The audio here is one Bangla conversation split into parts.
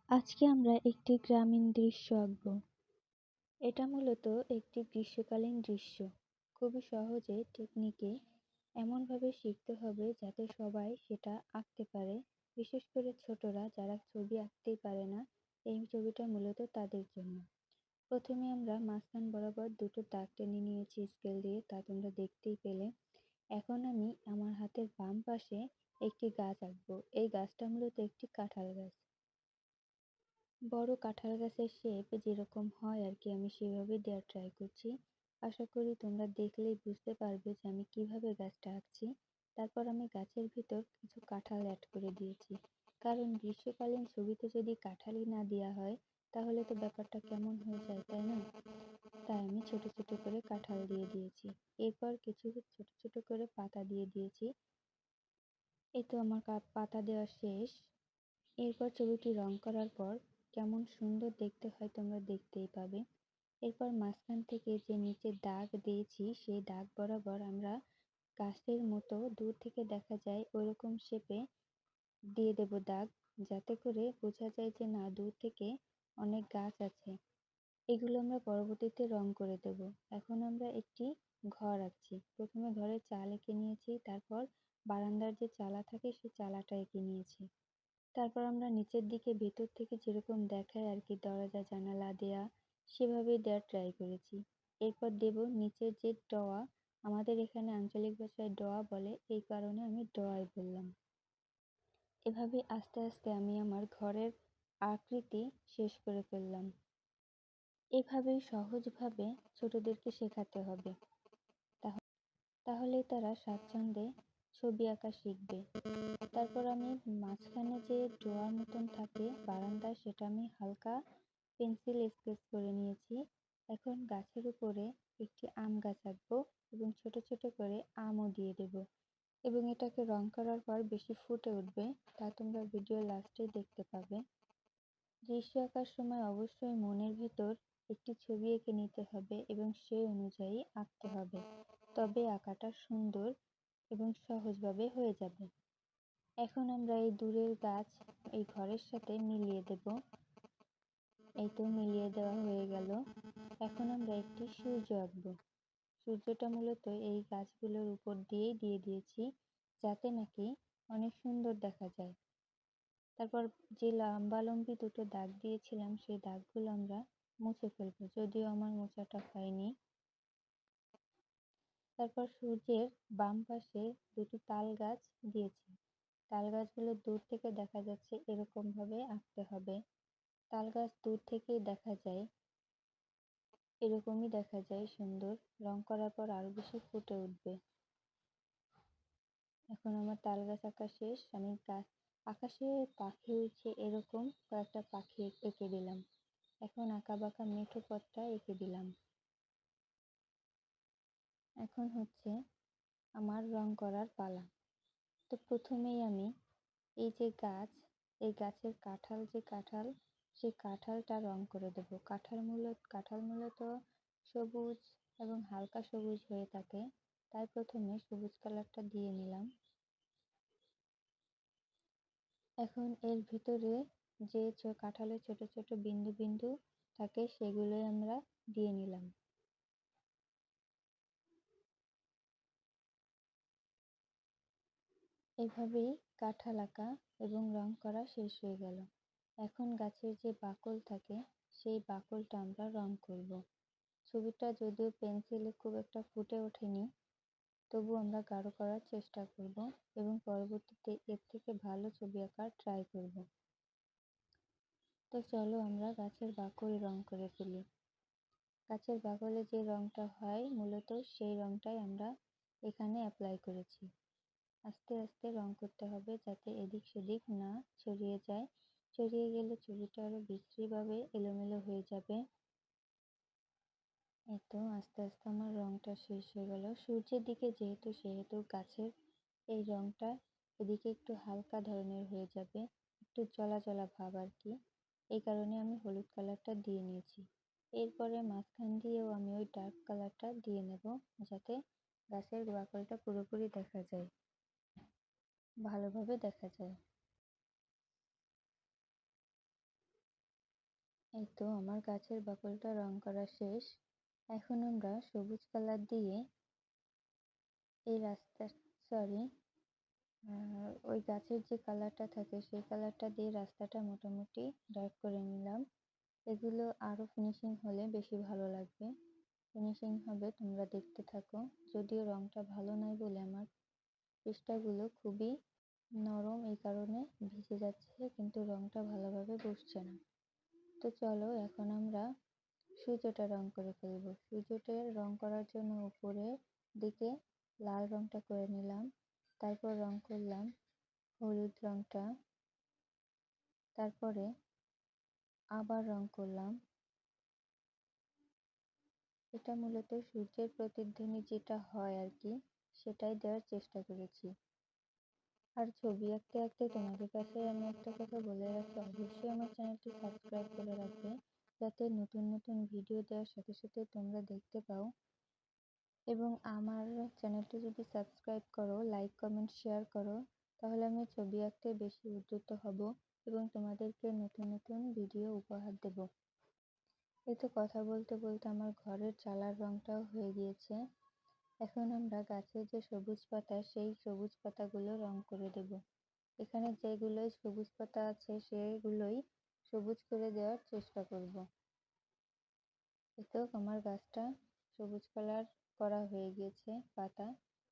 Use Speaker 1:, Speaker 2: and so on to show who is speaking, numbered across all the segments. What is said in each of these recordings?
Speaker 1: আজকে আমরা একটি গ্রামীণ দৃশ্য আঁকব। এটা মূলত একটি গ্রীষ্মকালীন দৃশ্য। খুবই সহজে টেকনিকে এমনভাবে শিখতে হবে যাতে সবাই সেটা আঁকতে পারে। বিশেষ করে ছোটরা যারা ছবি আঁকতেই পারে না, এই ছবিটা মূলত তাদের জন্য। প্রথমে আমরা মাঝখান বরাবর দুটো দাগ টেনে নিয়েছি স্কেল দিয়ে, তা তোমরা দেখতেই পেলে। এখন আমি আমার হাতের বাম পাশে একটি গাছ আঁকবো। এই গাছটা মূলত একটি কাঁঠাল গাছ। বড় কাঁঠাল গাছের শেপ যেরকম হয় আর কি, আমি সেভাবে দেওয়ার ট্রাই করছি। আশা করি তোমরা দেখলেই বুঝতে পারবে যে আমি কিভাবে গাছটা আঁকছি। তারপর আমি গাছের ভিতর কিছু কাঁঠাল অ্যাড করে দিয়েছি, কারণ গ্রীষ্মকালীন ছবিতে যদি কাঁঠালই না দেওয়া হয় তাহলে তো ব্যাপারটা কেমন হয়ে যায়, তাই না? তাই আমি ছোট ছোট করে কাঁঠাল দিয়ে দিয়েছি। এরপর কিছু ছোট ছোট করে পাতা দিয়ে দিয়েছি। এই তো আমার পাতা দেওয়া শেষ। এরপর ছবিটি রং করার পর কেমন সুন্দর দেখতে হয় তোমরা দেখতেই পাবে। এরপর মাঝখান থেকে যে নিচে দাগ দিয়েছি সেই দাগ বরাবর আমরা গাছের মতো দূর থেকে দেখা যায় ওইরকম শেপে দিয়ে দেব দাগ, যাতে করে বোঝা যায় যে না, দূর থেকে অনেক গাছ আছে। এগুলো আমরা পরবর্তীতে রং করে দেব। এখন আমরা একটি ঘর আঁকছি। প্রথমে ঘরের চাল এঁকে নিয়েছি, তারপর বারান্দার যে চালা থাকে সেই চালাটা এঁকে নিয়েছি। তারপর আমরা নিচের দিকে ভেতর থেকে যেরকম দেখায় আর কি, দরজা জানালা দেয়া, সেভাবেই দেওয়ার ট্রাই করেছি। এরপর দেব নিচের যে ডোয়া, আমাদের এখানে আঞ্চলিক ভাষায় ডোয়া বলে, এই কারণে আমি ডোয়াই বললাম। এভাবে আস্তে আস্তে আমি আমার ঘরের আকৃতি শেষ করে ফেললাম। এভাবেই সহজভাবে ছোটদেরকে শেখাতে হবে, তাহলেই তারা স্বাচ্ছন্দ্যে ছবি আঁকা শিখবে। তারপর আমি মাঝখানে যে ডোয়ার মতন থাকে বারান্দায়, সেটা আমি হালকা পেন্সিল স্কেচ করে নিয়েছি। এখন গাছের উপরে একটি আম গাছ আঁকবো এবং ছোট ছোট করে আমও দিয়ে দেব, এবং এটাকে রং করার পর বেশি ফুটে উঠবে, তা তোমরা ভিডিও লাস্টে দেখতে পাবে। দৃশ্য আঁকার সময় অবশ্যই মনের ভিতর একটি ছবি এঁকে নিতে হবে এবং সেই অনুযায়ী আঁকতে হবে, তবে আঁকাটা সুন্দর এবং সহজভাবে হয়ে যাবে। এখন আমরা এই দূরের গাছ এই ঘরের সাথে মিলিয়ে দেব। এই তো মিলিয়ে দেওয়া হয়ে গেল। এখন আমরা একটি সূর্য আঁকবো। সূর্যটা মূলত এই গাছগুলোর উপর দিয়েই দিয়ে দিয়েছি, যাতে নাকি অনেক সুন্দর দেখা যায়। তারপর যে লম্বালম্বি দুটো দাগ দিয়েছিলাম সেই দাগগুলো আমরা মুছে ফেলবো, যদিও আমার মোছাটা হয়নি। তারপর সূর্যের বাম পাশে দুটি তাল গাছ দিয়েছি। তাল গাছগুলো দূর থেকে দেখা যাচ্ছে এরকম ভাবে আঁকতে হবে। তাল গাছ দূর থেকেই দেখা যায়, এরকমই দেখা যায় সুন্দর। রং করার পর আরো বেশি ফুটে উঠবে। এখন আমার তাল গাছ আঁকা শেষ। আমি আকাশে পাখি উড়ছে এরকম কয়েকটা পাখি এঁকে দিলাম। এখন আঁকা বাঁকা মেঠো পথটা এঁকে দিলাম। এখন হচ্ছে আমার রং করার পালা। তো প্রথমেই আমি এই যে গাছ, এই গাছের কাঁঠাল, যে কাঁঠাল, সেই কাঁঠালটা রং করে দেব। কাঁঠাল মূলত সবুজ এবং হালকা সবুজ হয়ে থাকে, তাই প্রথমে সবুজ কালারটা দিয়ে নিলাম। এখন এর ভিতরে যে কাঁঠালের ছোট ছোট বিন্দু বিন্দু থাকে সেগুলোই আমরা দিয়ে নিলাম। এভাবেই কাঁঠাল আঁকা এবং রং করা শেষ হয়ে গেল। এখন গাছের যে বাকল থাকে সেই বাকলটা আমরা রং করব। ছবিটা যদিও পেন্সিলে খুব একটা ফুটে ওঠেনি, তবু আমরা গাঢ় করার চেষ্টা করব এবং পরবর্তীতে এর থেকে ভালো ছবি আঁকার ট্রাই করব। তো চলো আমরা গাছের বাকল রং করে ফেলি। গাছের বাকলে যে রংটা হয় মূলত সেই রংটাই আমরা এখানে অ্যাপ্লাই করেছি। আস্তে আস্তে রং করতে হবে যাতে এদিক সেদিক না ছড়িয়ে যায়। ছড়িয়ে গেলে ছবিটা আরো বিশ্রীভাবে এলোমেলো হয়ে যাবে। এই তো আস্তে আস্তে আমার রংটা শেষ হয়ে গেল। সূর্যের দিকে সেহেতু গাছের এই রংটা এদিকে একটু হালকা ধরনের হয়ে যাবে, একটু জলা জলা ভাব আর কি। এই কারণে আমি হলুদ কালারটা দিয়ে নিয়েছি। এরপরে মাঝখান দিয়েও আমি ওই ডার্ক কালারটা দিয়ে নেব, যাতে গাছের বাকলটা পুরোপুরি দেখা যায়, ভালোভাবে দেখা যায়। এই তো আমার গাছের বাকলটা রং করা শেষ। এখন আমরা সবুজ কালার দিয়ে এই রাস্তা সরি ওই গাছের যে কালারটা থাকে সেই কালারটা দিয়ে রাস্তাটা মোটামুটি ডার্ক করে নিলাম। এগুলো আরও ফিনিশিং হলে বেশি ভালো লাগবে। ফিনিশিং হবে, তোমরা দেখতে থাকো। যদিও রংটা ভালো নয় বলে আমার পৃষ্ঠাগুলো খুবই নরম, এই কারণে ভিজে যাচ্ছে, কিন্তু রংটা ভালোভাবে বসছে না। তো চলো এখন আমরা সূর্যটা রং করে ফেলবো। সূর্যটা রং করার জন্য উপরের দিকে লাল রংটা করে নিলাম, তারপর রং করলাম হলুদ রংটা, তারপরে আবার রং করলাম। এটা মূলত সূর্যের প্রতিধ্বনি যেটা হয় আর কি, সেটাই দেওয়ার চেষ্টা করেছি। আর ছবি আঁকতে আঁকতে তোমাদের কাছে আমি একটা কথা বলে রাখি, অবশ্যই আমার চ্যানেলটি সাবস্ক্রাইব করে রাখবে, যাতে নতুন নতুন ভিডিও দেওয়ার সাথে সাথে তোমরা দেখতে পাও। এবং আমার চ্যানেলটি যদি সাবস্ক্রাইব করো, লাইক কমেন্ট শেয়ার করো, তাহলে আমি ছবি আঁকতে বেশি উদ্যুক্ত হব এবং তোমাদেরকে নতুন নতুন ভিডিও উপহার দেব। এই তো কথা বলতে বলতে আমার ঘরের চালার রংটাও হয়ে গিয়েছে। এখন আমরা গাছের যে সবুজ পাতা, সেই সবুজ পাতাগুলো রং করে দেব। এখানে যেগুলোই সবুজ পাতা আছে সেগুলোই সবুজ করে দেওয়ার চেষ্টা করব। এই তো আমার গাছটা সবুজ কালার করা হয়ে গিয়েছে পাতা।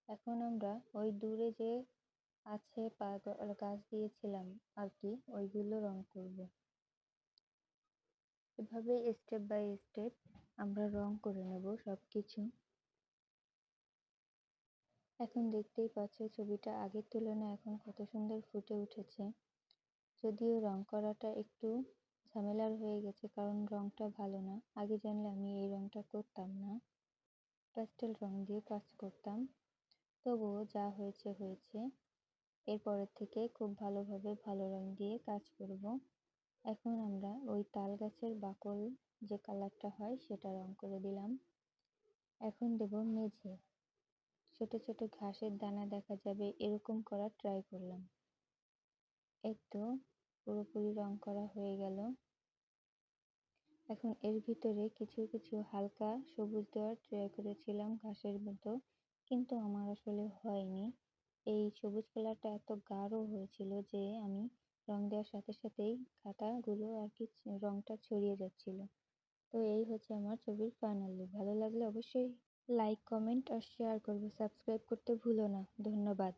Speaker 1: এখন আমরা ওই দূরে যে আছে গাছ দিয়েছিলাম আর কি, ওইগুলো রং করব। এভাবে স্টেপ বাই স্টেপ আমরা রং করে নেব সবকিছু। এখন দেখতেই পাচ্ছ ছবিটা আগের তুলনায় এখন কত সুন্দর ফুটে উঠেছে। যদিও রং করাটা একটু ঝামেলার হয়ে গেছে, কারণ রংটা ভালো না। আগে জানলে আমি এই রংটা করতাম না, প্যাস্টেল রং দিয়ে কাজ করতাম। তবুও যা হয়েছে হয়েছে, এরপরের থেকে খুব ভালোভাবে ভালো রং দিয়ে কাজ করব। এখন আমরা ওই তাল গাছের বাকল যে কালারটা হয় সেটা রং করে দিলাম। এখন দেব মেঝে, ছোট ছোট ঘাসের দানা দেখা যাবে এরকম করার ট্রাই করলাম। এই তো পুরোপুরি রং করা হয়ে গেল। এখন এর ভিতরে কিছু কিছু হালকা সবুজ দেওয়ার ট্রাই করেছিলাম ঘাসের মতো, কিন্তু আমার আসলে হয়নি। এই সবুজ কালারটা এত গাঢ় হয়েছিল যে আমি রং দেওয়ার সাথে সাথেই খাতাগুলো আর কি রংটা ছড়িয়ে যাচ্ছিল। তো এই হচ্ছে আমার ছবির ফাইনাল লুক। ভালো লাগলে অবশ্যই লাইক কমেন্ট আর শেয়ার করবে, সাবস্ক্রাইব করতে ভুলো না। ধন্যবাদ।